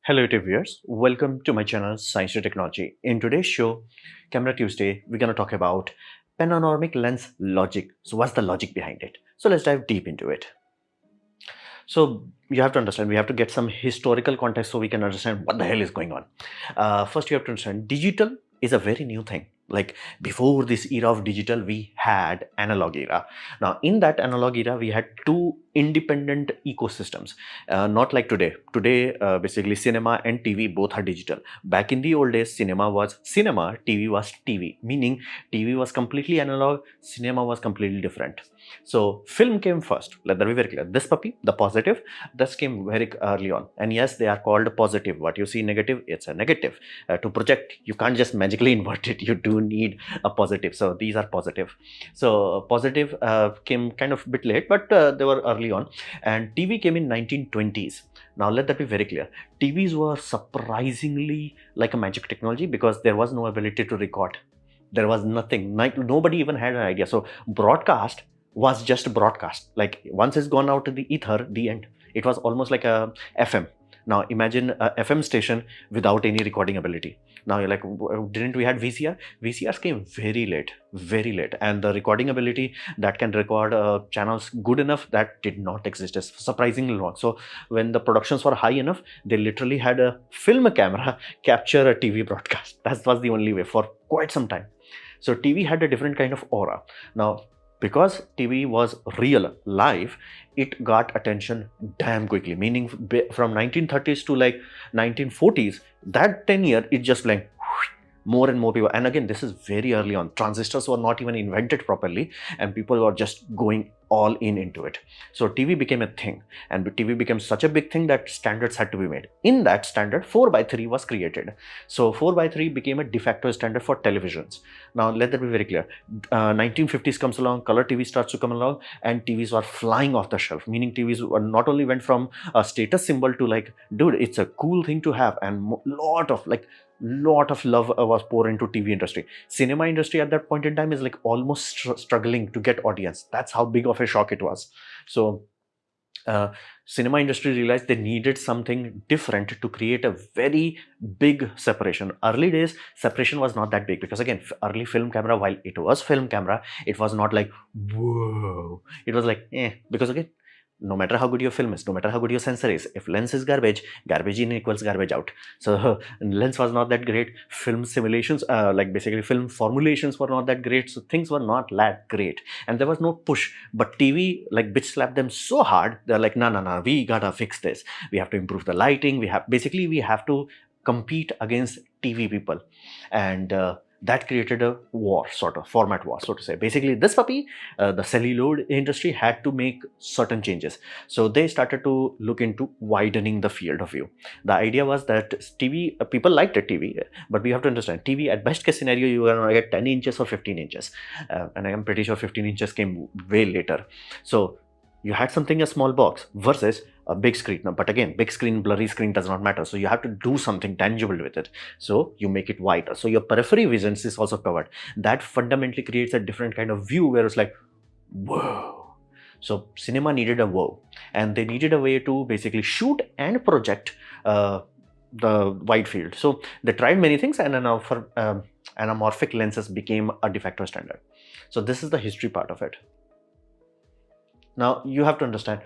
Hello YouTube viewers, welcome to my channel Science to Technology. In today's show, Camera Tuesday, we're going to talk about panoramic lens logic. So what's the logic behind it? So let's dive deep into it. So you have to understand, we have to get some historical context so we can understand what the hell is going on. First you have to understand, digital is a very new thing. Like before this era of digital, we had analog era. Now in that analog era, we had two independent ecosystems, not like today. Today, basically cinema and TV both are digital. Back in the old days, cinema was cinema, TV was TV, meaning TV was completely analog, cinema was completely different. So film came first. Let that be very clear. This puppy, the positive, this came very early on. And yes, they are called positive. What you see negative, it's a negative. To project, you can't just magically invert it. You do need a positive. So these are positive. So positive came kind of a bit late, but they were early on. And TV came in 1920s. Now let that be very clear. TVs were surprisingly like a magic technology because there was no ability to record. There was nothing. Nobody even had an idea. So broadcast was just broadcast. Like once it's gone out to the ether, the end. It was almost like a FM. Now imagine a FM station without any recording ability. Now you're like, didn't we had VCR? VCRs came very late, and the recording ability that can record channels good enough, that did not exist. It's surprisingly long. So when the productions were high enough, they literally had a film camera capture a TV broadcast. That was the only way for quite some time. So TV had a different kind of aura. Now because TV was real, live, it got attention damn quickly. Meaning from 1930s to like 1940s, that 10 year, it just like more and more people. And again, this is very early on. Transistors were not even invented properly and people were just going all into it. So TV became a thing, and TV became such a big thing that standards had to be made. In that standard, 4:3 was created. So 4:3 became a de facto standard for televisions. Now let that be very clear. 1950s comes along, color TV starts to come along, and TVs were flying off the shelf. Meaning TVs were not only went from a status symbol to like, dude, it's a cool thing to have, and lot of love was poured into TV industry. Cinema industry at that point in time is like almost struggling to get audience. That's how big of a shock it was. So cinema industry realized they needed something different to create a very big separation. Early days, separation was not that big because again, early film camera, while it was film camera, it was not like, whoa. It was like, because again, no matter how good your film is, no matter how good your sensor is, if lens is garbage, garbage in equals garbage out. So lens was not that great. Film simulations, like basically film formulations were not that great. So things were not that great. And there was no push. But TV like bitch slapped them so hard. They're like, no, we gotta fix this. We have to improve the lighting. We have to compete against TV people. And that created a war, sort of format war, so to say. Basically, this puppy, the celluloid industry had to make certain changes. So they started to look into widening the field of view. The idea was that TV, people liked it, TV, but we have to understand, TV at best case scenario, you are going to get 10 inches or 15 inches. And I am pretty sure 15 inches came way later. So you had something, a small box versus a big screen. But again, big screen, blurry screen does not matter. So you have to do something tangible with it. So you make it wider. So your periphery visions is also covered. That fundamentally creates a different kind of view where it's like, whoa. So cinema needed a whoa. And they needed a way to basically shoot and project the wide field. So they tried many things, and now for anamorphic lenses became a de facto standard. So this is the history part of it. Now you have to understand,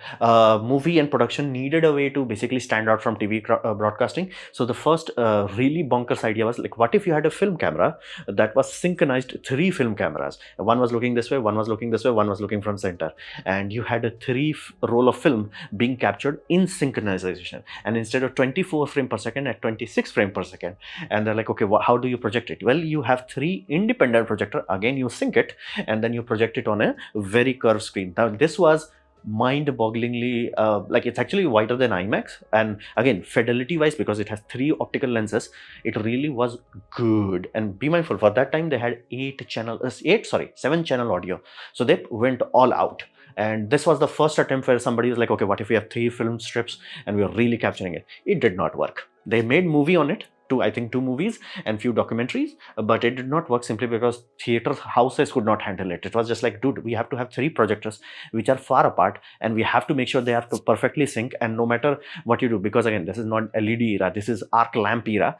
movie and production needed a way to basically stand out from TV broadcasting. So the first really bonkers idea was like, what if you had a film camera that was synchronized 3 film cameras? One was looking this way, one was looking this way, one was looking from center, and you had a 3 roll of film being captured in synchronization. And instead of 24 frame per second, at 26 frame per second. And they're like, okay, how do you project it? Well, you have 3 independent projector. Again, you sync it, and then you project it on a very curved screen. Now this was mind-bogglingly like, it's actually wider than IMAX, and again, fidelity wise, because it has 3 optical lenses, it really was good. And be mindful, for that time they had 7 channel audio, so they went all out. And this was the first attempt where somebody was like, okay, what if we have 3 film strips and we are really capturing it? It did not work. They made movie on it, I think two movies and few documentaries, but it did not work simply because theater houses could not handle it. It was just like, dude, we have to have three projectors which are far apart, and we have to make sure they are perfectly sync, and no matter what you do, because again, this is not LED era, this is arc lamp era.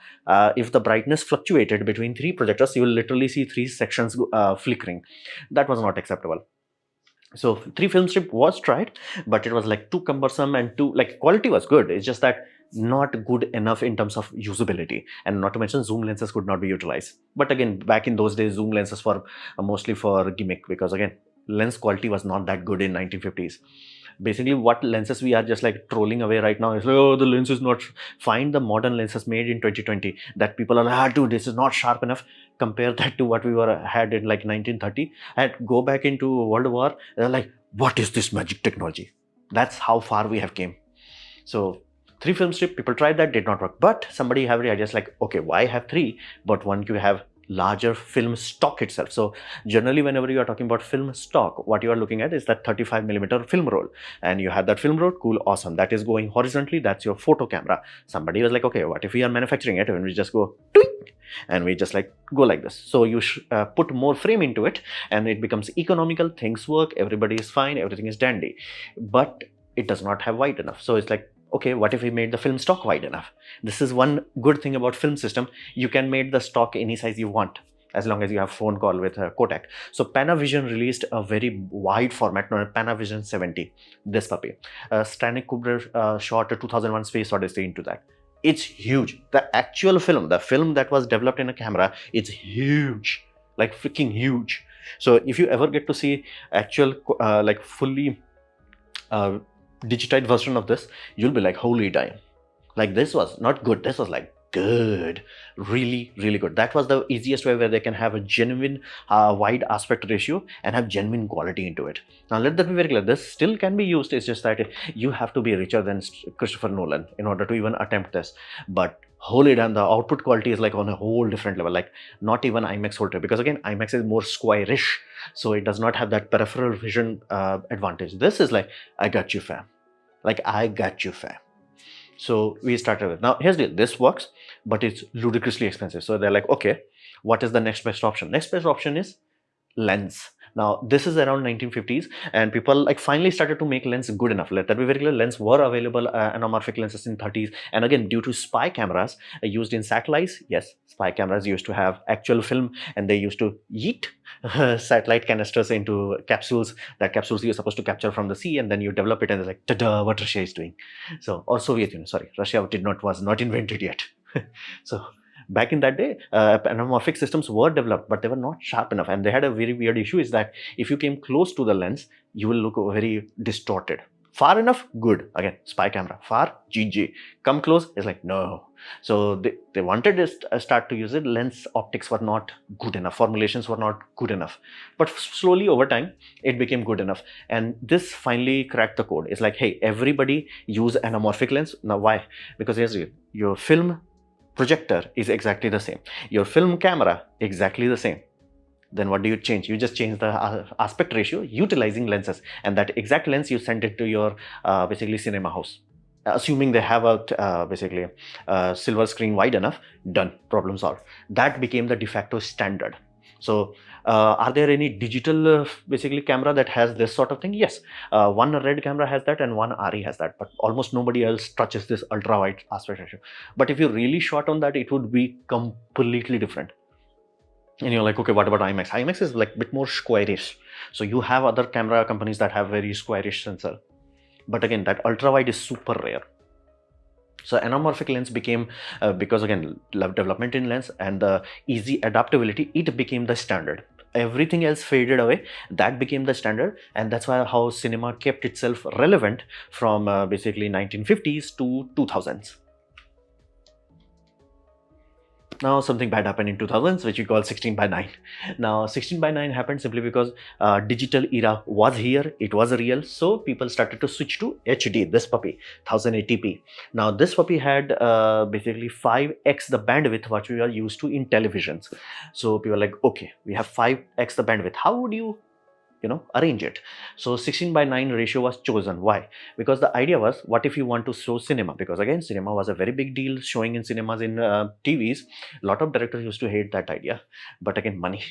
If the brightness fluctuated between three projectors, you will literally see three sections flickering. That was not acceptable. So three film strip was tried, but it was like too cumbersome, and too, like, quality was good, it's just that not good enough in terms of usability, and not to mention zoom lenses could not be utilized. But again, back in those days, zoom lenses were mostly for gimmick, because again, lens quality was not that good in 1950s. Basically, what lenses we are just like trolling away right now is like, oh, the lens is not. Find the modern lenses made in 2020 that people are like, ah, dude, this is not sharp enough. Compare that to what we had in like 1930, and go back into World War. They're like, what is this magic technology? That's how far we have came. So three film strip, people tried that, did not work. But somebody have the ideas like, okay, why have three? But one you have larger film stock itself. So generally, whenever you are talking about film stock, what you are looking at is that 35mm film roll, and you have that film roll, cool, awesome, that is going horizontally, that's your photo camera. Somebody was like, okay, what if we are manufacturing it and we just go twink, and we just like go like this? So you put more frame into it, and it becomes economical, things work, everybody is fine, everything is dandy, but it does not have wide enough. So it's like, okay, what if we made the film stock wide enough? This is one good thing about film system. You can make the stock any size you want, as long as you have phone call with Kodak. So Panavision released a very wide format known as Panavision 70. This puppy. Stanley Kubrick shot a 2001 Space Odyssey into that. It's huge. The actual film, the film that was developed in a camera, it's huge, like freaking huge. So if you ever get to see actual like fully digitized version of this, you'll be like, holy damn, like this was not good, this was like good, really, really good. That was the easiest way where they can have a genuine wide aspect ratio and have genuine quality into it. Now let that be very clear, this still can be used, it's just that you have to be richer than Christopher Nolan in order to even attempt this. But holy damn, the output quality is like on a whole different level, like not even IMAX holder, because again, IMAX is more squarish, so it does not have that peripheral vision advantage. This is like, I got you, fam. Like, I got you, fam. So we started with, now here's the deal, this works, but it's ludicrously expensive. So they're like, okay, what is the next best option? Next best option is lens. Now this is around 1950s, and people like finally started to make lens good enough. Let that be very clear, lens were available, anamorphic lenses in 30s, and again, due to spy cameras used in satellites, yes, spy cameras used to have actual film, and they used to yeet satellite canisters into capsules. That capsules you're supposed to capture from the sea, and then you develop it, and it's like, ta-da, what Russia is doing. So, or Soviet Union, sorry, Russia was not invented yet. So back in that day, anamorphic systems were developed, but they were not sharp enough, and they had a very weird issue, is that if you came close to the lens, you will look very distorted. Far enough, good. Again, spy camera. Far, GG. Come close, it's like, no. So they wanted to start to use it. Lens optics were not good enough. Formulations were not good enough. But slowly over time, it became good enough. And this finally cracked the code. It's like, hey, everybody use anamorphic lens. Now, why? Because here's your film projector is exactly the same, your film camera exactly the same. Then what do you change? You just change the aspect ratio utilizing lenses, and that exact lens you send it to your basically cinema house, assuming they have a basically silver screen wide enough. Done, problem solved. That became the de facto standard. So are there any digital basically camera that has this sort of thing? Yes, one red camera has that and one RE has that, but almost nobody else touches this ultra wide aspect ratio. But if you really shot on that, it would be completely different. And you're like, okay, what about IMAX? IMAX is like a bit more squarish. So you have other camera companies that have very squarish sensor, but again, that ultra wide is super rare. So anamorphic lens became, because again, development in lens and the easy adaptability, it became the standard. Everything else faded away, that became the standard, and that's why how cinema kept itself relevant from basically 1950s to 2000s. Now something bad happened in 2000s, which we call 16:9. Now 16:9 happened simply because digital era was here, it was real, so people started to switch to HD, this puppy, 1080p. Now this puppy had basically 5x the bandwidth what we are used to in televisions. So people are like, okay, we have 5x the bandwidth. How would you arrange it. So 16 by 9 ratio was chosen. Why? Because the idea was, what if you want to show cinema? Because again, cinema was a very big deal, showing in cinemas, in TVs. A lot of directors used to hate that idea, but again, money.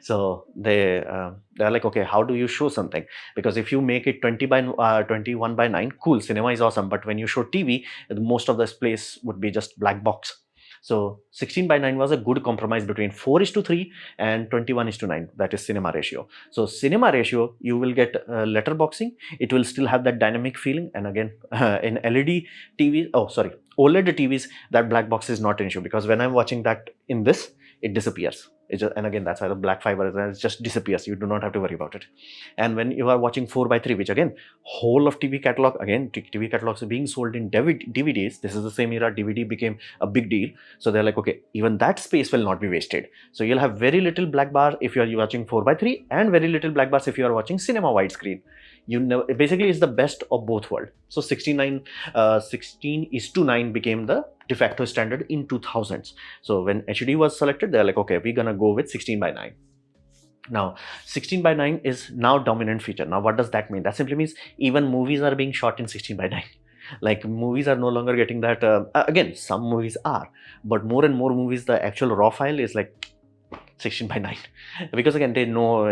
So they're like, okay, how do you show something? Because if you make it 21 by 9, cool, cinema is awesome, but when you show TV, most of this place would be just black box. So 16 by 9 was a good compromise between 4:3 and 21:9. That is cinema ratio. So cinema ratio, you will get letterboxing. It will still have that dynamic feeling. And again, in LED TV, OLED TVs, that black box is not an issue, because when I'm watching that in this, it disappears. And again, that's why the black fiber is, it just disappears. You do not have to worry about it. And when you are watching 4:3, which again, whole of TV catalog, again, TV catalogs are being sold in DVDs. This is the same era DVD became a big deal. So they're like, okay, even that space will not be wasted. So you'll have very little black bar if you are watching 4:3, and very little black bars if you are watching cinema widescreen. Basically, it's the best of both worlds. So 16:9 became the de facto standard in 2000s. So when HD was selected, they're like, okay, we're gonna go with 16 by 9. Now 16 by 9 is now dominant feature. Now what does that mean? That simply means even movies are being shot in 16 by 9. Like, movies are no longer getting that. Again, some movies are, but more and more movies, the actual raw file is like 16 by 9, because again, they know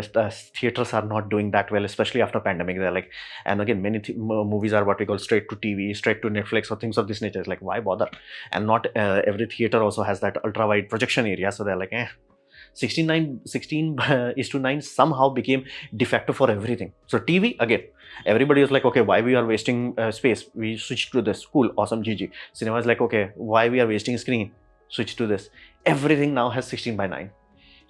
theaters are not doing that well, especially after pandemic. They're like, and again, many movies are what we call straight to TV, straight to Netflix, or things of this nature. It's like, why bother? And not every theater also has that ultra wide projection area. So they're like, 16:9 somehow became de facto for everything. So TV, again, everybody was like, okay, why we are wasting space? We switch to this. Cool, awesome, GG. Cinema is like, okay, why we are wasting screen? Switch to this. Everything now has 16 by 9.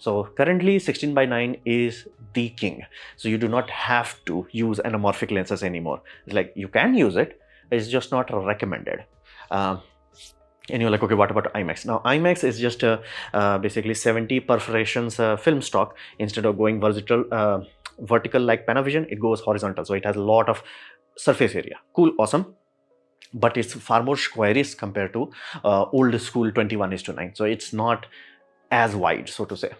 So currently 16 by 9 is the king. So you do not have to use anamorphic lenses anymore. It's like, you can use it, it's just not recommended. And you're like, okay, what about IMAX? Now IMAX is just basically 70 perforations film stock. Instead of going vertical like Panavision, it goes horizontal. So it has a lot of surface area. Cool, awesome. But it's far more squarish compared to old school 21:9. So it's not as wide, so to say.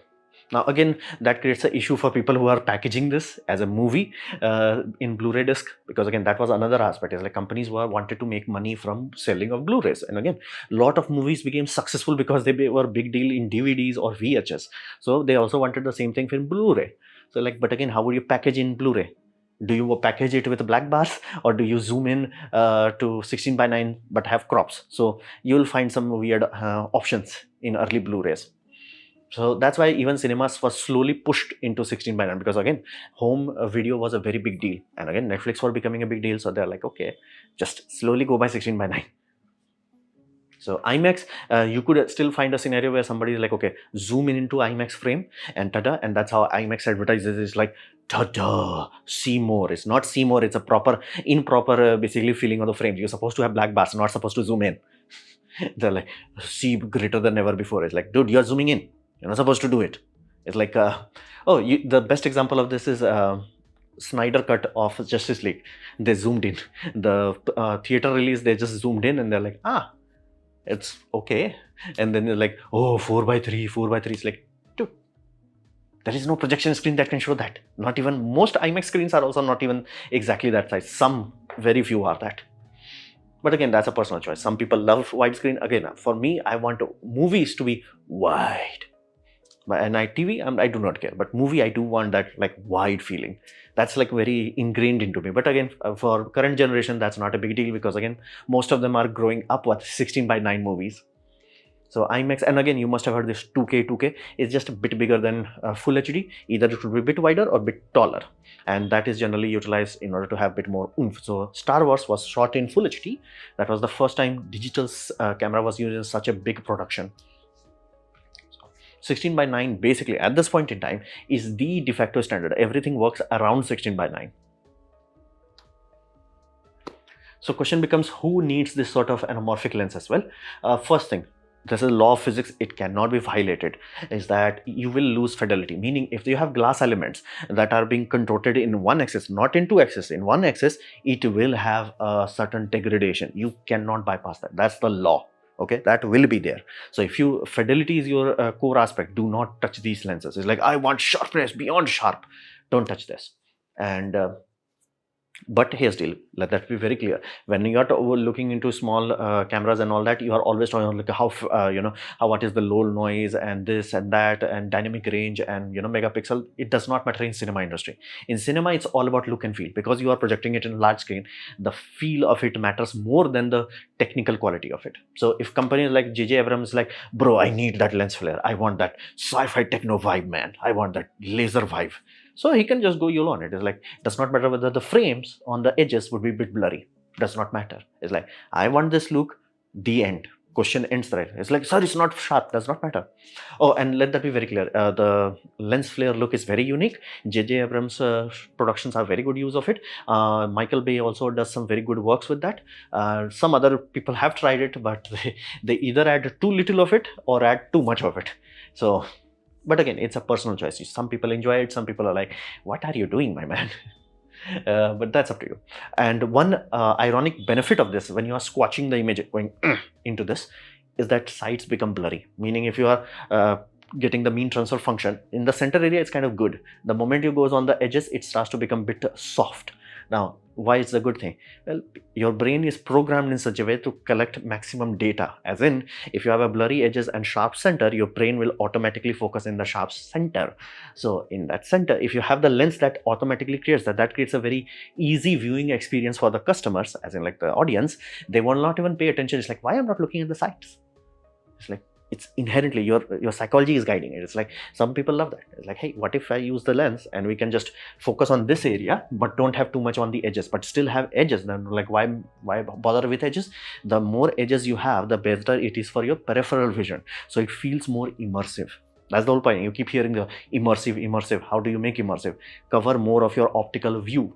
Now again, that creates an issue for people who are packaging this as a movie in Blu-ray disc, because again, that was another aspect. Is like, companies wanted to make money from selling of Blu-rays, and again, a lot of movies became successful because they were big deal in DVDs or VHS. So they also wanted the same thing for Blu-ray. So like, but again, how would you package in Blu-ray? Do you package it with black bars, or do you zoom in to 16 by 9 but have crops? So you'll find some weird options in early Blu-rays. So that's why even cinemas was slowly pushed into 16 by 9, because again, home video was a very big deal, and again, Netflix were becoming a big deal. So they're like, okay, just slowly go by 16 by 9. So IMAX, you could still find a scenario where somebody is like, okay, zoom in into IMAX frame, and tada, and that's how IMAX advertises. It's like, tada, see more. It's not see more, it's a improper basically feeling of the frame. You're supposed to have black bars, not supposed to zoom in. They're like, see greater than ever before. It's like, dude, you're zooming in. You're not supposed to do it. It's like, the best example of this is Snyder cut of Justice League. They zoomed in. The theater release, they just zoomed in, and they're like, it's okay. And then they're like, oh, 4:3. It's like, dude, there is no projection screen that can show that. Not even, most IMAX screens are also not even exactly that size. Some, very few are that. But again, that's a personal choice. Some people love widescreen. Again, for me, I want movies to be wide. And TV, I do not care. But movie, I do want that like wide feeling. That's like very ingrained into me. But again, for current generation, that's not a big deal, because again, most of them are growing up with 16 by 9 movies. So IMAX, and again, you must have heard this 2K is just a bit bigger than full HD. Either it would be a bit wider or a bit taller. And that is generally utilized in order to have a bit more oomph. So Star Wars was shot in full HD. That was the first time digital camera was used in such a big production. 16 by 9 basically at this point in time is the de facto standard. Everything works around 16 by 9. So question becomes, who needs this sort of anamorphic lens as well? First thing, this is law of physics, it cannot be violated, is that you will lose fidelity. Meaning, if you have glass elements that are being contorted in one axis, not in two axis, in one axis, it will have a certain degradation. You cannot bypass that. That's the law. Okay, that will be there. So if fidelity is your core aspect, do not touch these lenses. It's like, I want sharpness beyond sharp. Don't touch this. And but here's deal, let that be very clear. When you are looking into small cameras and all that, you are always talking like how how what is the low noise and this and that and dynamic range and megapixel. It does not matter in cinema industry. In cinema, it's all about look and feel, because you are projecting it in a large screen. The feel of it matters more than the technical quality of it. So if companies like JJ Abrams like, bro, I need that lens flare, I want that sci-fi techno vibe, man, I want that laser vibe, so he can just go YOLO on it. It's like, does not matter whether the frames on the edges would be a bit blurry. Does not matter. It's like, I want this look, the end. Question ends there. It's like, sir, it's not sharp. Does not matter. Oh, and let that be very clear. The lens flare look is very unique. JJ Abrams productions are very good use of it. Michael Bay also does some very good works with that. Some other people have tried it, but they either add too little of it or add too much of it. So, but again, it's a personal choice. Some people enjoy it, some people are like, what are you doing, my man? But that's up to you. And one ironic benefit of this, when you are squashing the image going into this, is that sides become blurry. Meaning if you are getting the mean transfer function in the center area, it's kind of good. The moment you goes on the edges, it starts to become a bit soft. Now, why is a good thing? Well, your brain is programmed in such a way to collect maximum data. As in, if you have a blurry edges and sharp center, your brain will automatically focus in the sharp center. So in that center, if you have the lens that automatically creates that, that creates a very easy viewing experience for the customers, as in like the audience. They will not even pay attention. It's like, why I'm not looking at the sides? It's like, it's inherently your psychology is guiding it. It's like, some people love that. It's like, hey, what if I use the lens and we can just focus on this area but don't have too much on the edges, but still have edges? Then like, why bother with edges? The more edges you have, the better it is for your peripheral vision, so it feels more immersive. That's the whole point. You keep hearing the immersive. How do you make immersive? Cover more of your optical view.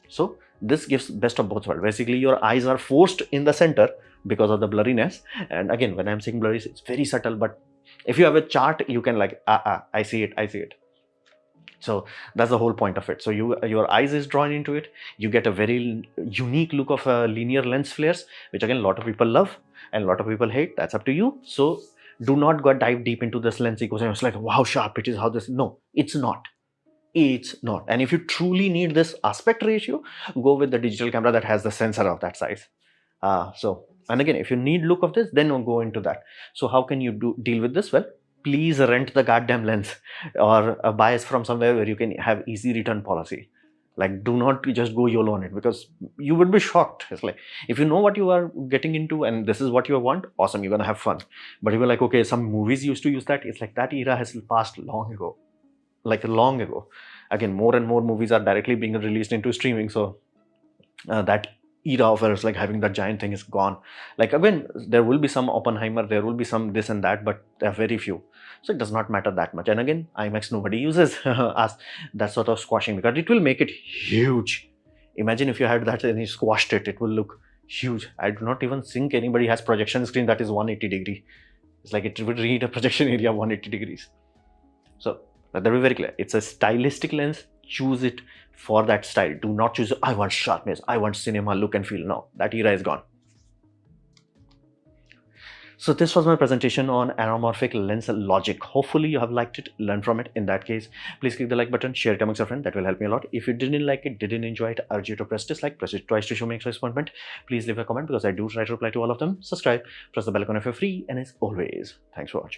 So this gives best of both worlds. Basically, your eyes are forced in the center because of the blurriness. And again, when I'm saying blurry, it's very subtle, but if you have a chart, you can like, I see it. So that's the whole point of it. So your eyes is drawn into it. You get a very unique look of linear lens flares, which again, a lot of people love and a lot of people hate. That's up to you. So do not go dive deep into this lens ecosystem. It's like, wow, sharp it is, how this. No, it's not. It's not. And if you truly need this aspect ratio, go with the digital camera that has the sensor of that size. And again, if you need look of this, then go into that. So how can you deal with this? Well, please rent the goddamn lens or buy it from somewhere where you can have easy return policy. Like, do not just go YOLO on it, because you would be shocked. It's like, if you know what you are getting into and this is what you want, awesome, you're gonna have fun. But if you're like, okay, some movies used to use that, it's like that era has passed long ago. Like long ago. Again, more and more movies are directly being released into streaming, so that era of where it's like having that giant thing is gone. Like again, there will be some Oppenheimer, there will be some this and that, but there are very few, so it does not matter that much. And again, IMAX nobody uses as that sort of squashing, because it will make it huge. Imagine if you had that and you squashed it, it will look huge. I do not even think anybody has projection screen that is 180 degree. It's like it would read a projection area 180 degrees. So let that be very clear. It's a stylistic lens. Choose it for that style. Do not choose, I want sharpness, I want cinema look and feel. No, that era is gone. So this was my presentation on anamorphic lens logic. Hopefully you have liked it, learned from it. In that case, please click the like button, share it amongst your friends. That will help me a lot. If you didn't like it, didn't enjoy it, I urge you to press dislike, press it twice to show me extra disappointment. Please leave a comment because I do try to reply to all of them. Subscribe, press the bell icon if you're free, and as always, thanks for watching.